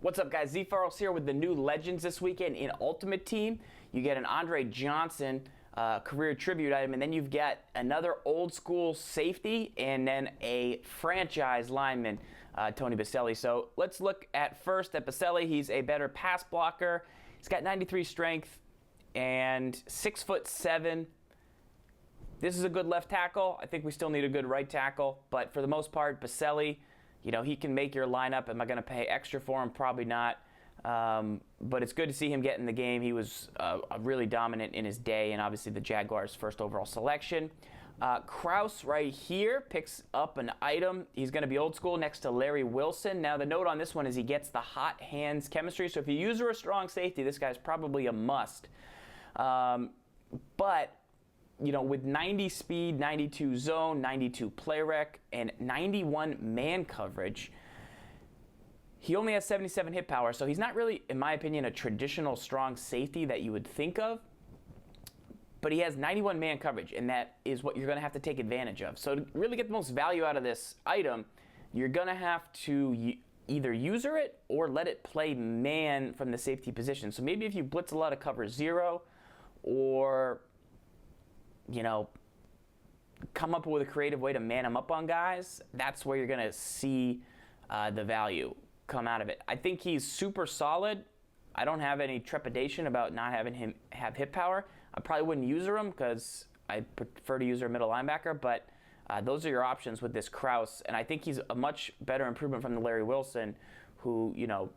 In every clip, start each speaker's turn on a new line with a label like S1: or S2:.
S1: What's up, guys? ZFarls here with the new Legends this weekend in Ultimate Team. You get an Andre Johnson career tribute item, and then you've got another old school safety and then a franchise lineman, Tony Boselli. So let's look at first at Boselli. He's a better pass blocker. He's got 93 strength and 6'7". This is a good left tackle. I think we still need a good right tackle, but for the most part, Boselli, you know, he can make your lineup. Am I going to pay extra for him? Probably not. But it's good to see him get in the game. He was really dominant in his day, and obviously the Jaguars' first overall selection. Krause right here picks up an item. He's going to be old school next to Larry Wilson. Now, the note on this one is he gets the hot hands chemistry. So if you use a strong safety, this guy's probably a must. But you know, with 90 speed, 92 zone, 92 play rec, and 91 man coverage, he only has 77 hit power, so he's not really, in my opinion, a traditional strong safety that you would think of, but he has 91 man coverage, and that is what you're going to have to take advantage of. So to really get the most value out of this item, you're going to have to either user it or let it play man from the safety position. So maybe if you blitz a lot of cover zero, or you know, come up with a creative way to man him up on guys, that's where you're going to see the value come out of it. I think he's super solid. I don't have any trepidation about not having him have hit power. I probably wouldn't user him because I prefer to use a middle linebacker, but those are your options with this Krause, and I think he's a much better improvement from the Larry Wilson, who, you know,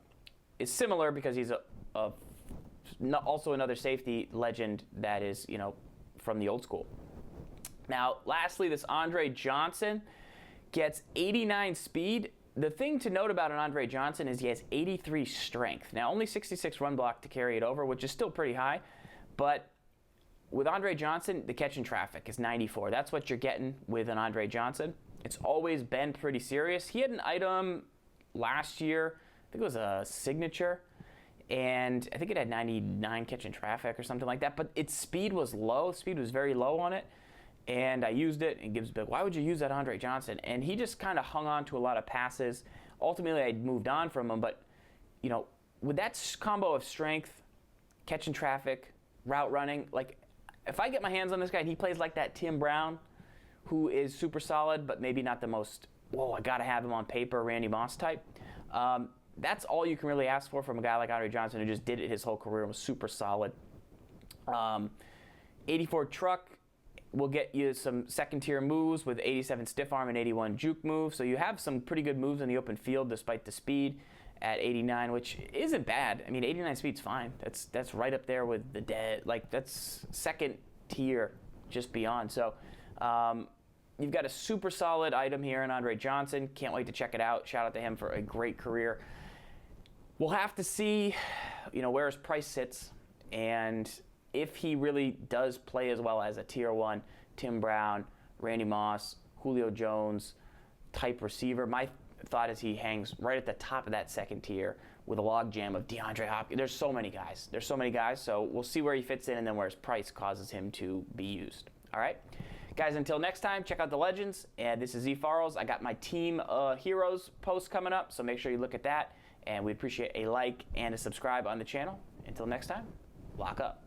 S1: is similar because he's also another safety legend that is, you know, from the old school. Now, lastly, this Andre Johnson gets 89 speed. The thing to note about an Andre Johnson is he has 83 strength. Now, only 66 run block to carry it over, which is still pretty high, but with Andre Johnson, the catch in traffic is 94. That's what you're getting with an Andre Johnson. It's always been pretty serious. He had an item last year, I think it was a signature, and I think it had 99 catch in traffic or something like that, but its speed was low. Speed was very low on it, and I used it, and Gibbs big, why would you use that Andre Johnson? And he just kind of hung on to a lot of passes. Ultimately, I moved on from him, but you know, with that combo of strength, catch in traffic, route running, like if I get my hands on this guy and he plays like that Tim Brown, who is super solid, but maybe not the most, whoa, I got to have him on paper, Randy Moss type, that's all you can really ask for from a guy like Andre Johnson, who just did it his whole career and was super solid. 84 truck will get you some second-tier moves with 87 stiff arm and 81 juke move. So you have some pretty good moves in the open field despite the speed at 89, which isn't bad. I mean, 89 speed's fine. That's right up there with the dead. Like, that's second tier, just beyond. So you've got a super solid item here in Andre Johnson. Can't wait to check it out. Shout out to him for a great career. We'll have to see, you know, where his price sits and if he really does play as well as a tier 1 Tim Brown, Randy Moss, Julio Jones type receiver. My thought is he hangs right at the top of that second tier with a logjam of DeAndre Hopkins. There's so many guys. So we'll see where he fits in and then where his price causes him to be used. All right, guys, until next time, check out the Legends. And this is ZFarls. I got my Team Heroes post coming up, so make sure you look at that. And we appreciate a like and a subscribe on the channel. Until next time, lock up.